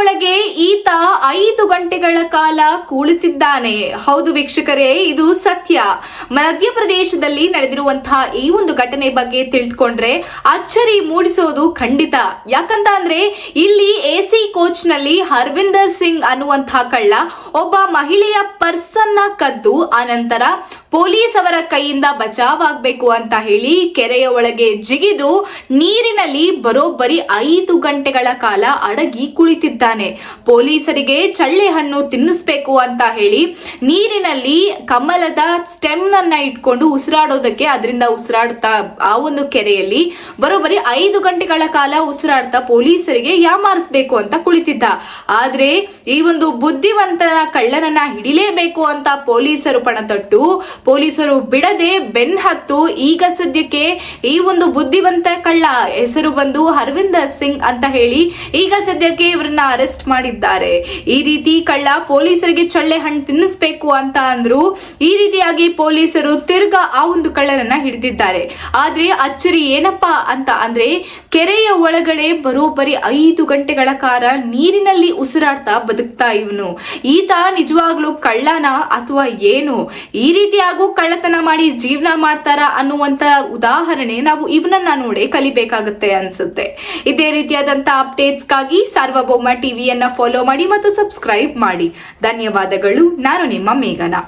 ಒಳಗೆ ಈತ 5 ಗಂಟೆಗಳ ಕಾಲ ಕುಳಿತಿದ್ದಾನೆ. ಹೌದು ವೀಕ್ಷಕರೇ, ಇದು ಸತ್ಯ. ಮಧ್ಯಪ್ರದೇಶದಲ್ಲಿ ನಡೆದಿರುವಂತಹ ಈ ಒಂದು ಘಟನೆ ಬಗ್ಗೆ ತಿಳಿದುಕೊಂಡ್ರೆ ಅಚ್ಚರಿ ಮೂಡಿಸೋದು ಖಂಡಿತ. ಯಾಕಂತ ಅಂದ್ರೆ ಇಲ್ಲಿ ಎಸಿ ಕೋಚ್ ನಲ್ಲಿ ಹರ್ವಿಂದರ್ ಸಿಂಗ್ ಅನ್ನುವಂತಹ ಕಳ್ಳ ಒಬ್ಬ ಮಹಿಳೆಯ ಪರ್ಸನ್ನ ಕದ್ದು ಆನಂತರ ಪೊಲೀಸ್ ಅವರ ಕೈಯಿಂದ ಬಚಾವಾಗಬೇಕು ಅಂತ ಹೇಳಿ ಕೆರೆಯ ಒಳಗೆ ಜಿಗಿದು ನೀರಿನಲ್ಲಿ ಬರೋಬ್ಬರಿ 5 ಗಂಟೆಗಳ ಕಾಲ ಅಡಗಿ ಕುಳಿತಿದ್ದಾನೆ. ಪೊಲೀಸರಿಗೆ ಚಳ್ಳೆ ಹಣ್ಣು ತಿನ್ನಿಸ್ಬೇಕು ಅಂತ ಹೇಳಿ ನೀರಿನಲ್ಲಿ ಕಮಲದ ಸ್ಟೆಮ್ ಅನ್ನ ಇಟ್ಕೊಂಡು ಉಸಿರಾಡೋದಕ್ಕೆ ಅದರಿಂದ ಉಸಿರಾಡ್ತಾ ಆ ಒಂದು ಕೆರೆಯಲ್ಲಿ ಬರೋಬ್ಬರಿ 5 ಗಂಟೆಗಳ ಕಾಲ ಉಸಿರಾಡ್ತಾ ಪೊಲೀಸರಿಗೆ ಯಾಮಾರಿಸಬೇಕು ಅಂತ ಕುಳಿತಿದ್ದ. ಆದ್ರೆ ಈ ಒಂದು ಬುದ್ಧಿವಂತನ ಕಳ್ಳನನ್ನ ಹಿಡಿಲೇಬೇಕು ಅಂತ ಪೊಲೀಸರು ಪಣತೊಟ್ಟು ಪೊಲೀಸರು ಬಿಡದೆ ಬೆನ್ ಹತ್ತು ಈಗ ಸದ್ಯಕ್ಕೆ ಈ ಒಂದು ಬುದ್ಧಿವಂತ ಕಳ್ಳ ಹೆಸರು ಬಂದು ಹರ್ವಿಂದರ್ ಸಿಂಗ್ ಅಂತ ಹೇಳಿ ಈಗ ಸದ್ಯಕ್ಕೆ ಇವರನ್ನ ಅರೆಸ್ಟ್ ಮಾಡಿದ್ದಾರೆ. ಈ ರೀತಿ ಕಳ್ಳ ಪೊಲೀಸರಿಗೆ ಚಳ್ಳೆ ಹಣ್ಣು ತಿನ್ನಿಸ್ಬೇಕು ಅಂತ ಅಂದ್ರು. ಈ ರೀತಿಯಾಗಿ ಪೊಲೀಸರು ತಿರ್ಗಾ ಆ ಒಂದು ಕಳ್ಳರನ್ನ ಹಿಡಿದಿದ್ದಾರೆ. ಆದ್ರೆ ಅಚ್ಚರಿ ಏನಪ್ಪಾ ಅಂತ ಅಂದ್ರೆ ಕೆರೆಯ ಒಳಗಡೆ ಬರೋಬ್ಬರಿ 5 ಗಂಟೆಗಳ ಕಾಲ ನೀರಿನಲ್ಲಿ ಉಸಿರಾಡ್ತಾ ಬದುಕ್ತಾ ಇವನು. ಈತ ನಿಜವಾಗ್ಲೂ ಕಳ್ಳನ ಅಥವಾ ಏನು? ಈ ರೀತಿಯಾಗೂ ಕಳ್ಳತನ ಮಾಡಿ ಜೀವನ ಮಾಡ್ತಾರ ಅನ್ನುವಂತ ಉದಾಹರಣೆ ನಾವು ಇವನನ್ನ ನೋಡೇ ಕಲಿಬೇಕಾಗುತ್ತೆ ಅನ್ಸುತ್ತೆ. ಇದೇ ರೀತಿಯಾದಂತ ಅಪ್ಡೇಟ್ಸ್ಗಾಗಿ ಸಾರ್ವಭೌಮ ಟಿವಿಯನ್ನ ಫಾಲೋ ಮಾಡಿ ಮತ್ತು ಸಬ್ಸ್ಕ್ರೈಬ್ ಮಾಡಿ. ಧನ್ಯವಾದಗಳು. ನಾನು ನಿಮ್ಮ ಮೇಘನಾ.